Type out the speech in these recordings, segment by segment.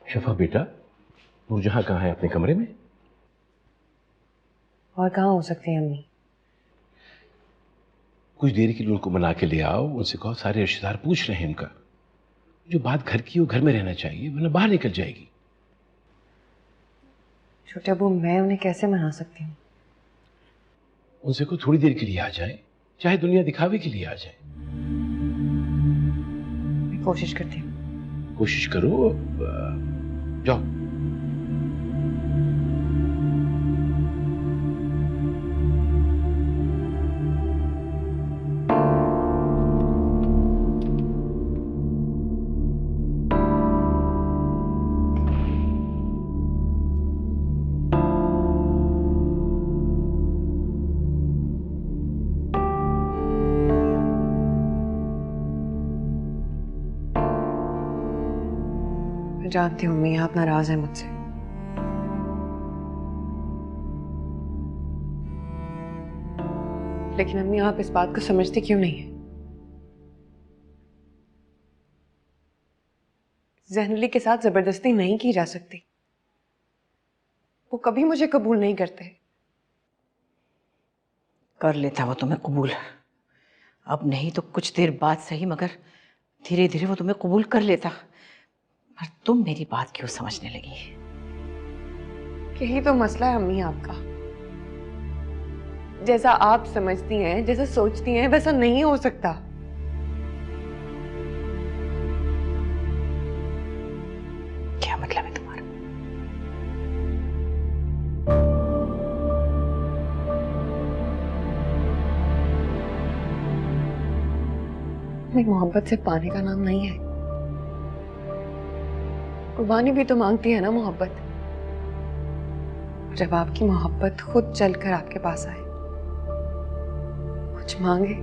शफा बेटा, नूरजहां कहाँ है? अपने कमरे में? और कहाँ हो सकती है अम्मी? कुछ देर के लिए उनको मना के ले आओ, उनसे कहो सारे रिश्तेदार पूछ रहे हैं उनका। जो बात घर की, वो घर में रहना चाहिए, वरना बाहर निकल जाएगी। छोटे अबू, मैं उन्हें कैसे मना सकती हूँ? उनसे को थोड़ी देर के लिए आ जाए, चाहे दुनिया दिखावे के लिए आ जाए। मैं कोशिश करती हूँ। कोशिश करो। जाओ। मैं जानती हूँ अम्मी, आप नाराज हैं मुझसे। लेकिन अम्मी, आप इस बात को समझती क्यों नहीं है? ज़हन अली के साथ जबरदस्ती नहीं की जा सकती। वो कभी मुझे कबूल नहीं करते। कर लेता वो तुम्हें कबूल, अब नहीं तो कुछ देर बाद सही, मगर धीरे धीरे वो तुम्हें कबूल कर लेता। पर तुम मेरी बात क्यों समझने लगी? यही तो मसला है अम्मी आपका। जैसा आप समझती हैं, जैसा सोचती हैं, वैसा नहीं हो सकता। क्या मतलब है तुम्हारा? मोहब्बत से पाने का नाम नहीं है। कुर्बानी भी तो मांगती है ना मोहब्बत। जब आपकी मोहब्बत खुद चलकर आपके पास आए, कुछ मांगे,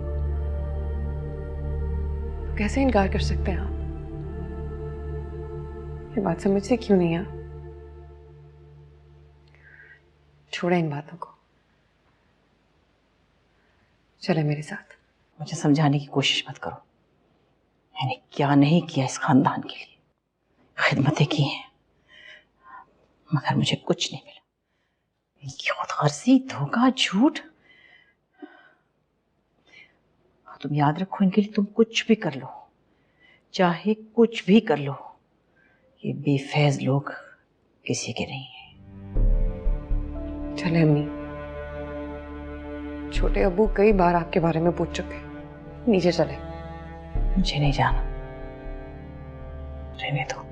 तो कैसे इनकार कर सकते हैं आप? ये बात समझते क्यों नहीं आप? छोड़े इन बातों को, चले मेरे साथ। मुझे समझाने की कोशिश मत करो। मैंने क्या नहीं किया इस खानदान के लिए। खिदमतें की हैं, मगर मुझे कुछ नहीं मिला। इनकी खुदगर्जी, धोखा, झूठ। तुम याद रखो, इनके लिए तुम कुछ भी कर लो, चाहे कुछ भी कर लो, ये बेफैज लोग किसी के नहीं हैं। चले अम्मी, छोटे अब्बू कई बार आपके बारे में पूछ चुके। नीचे चले। मुझे नहीं जाना, रहने दो।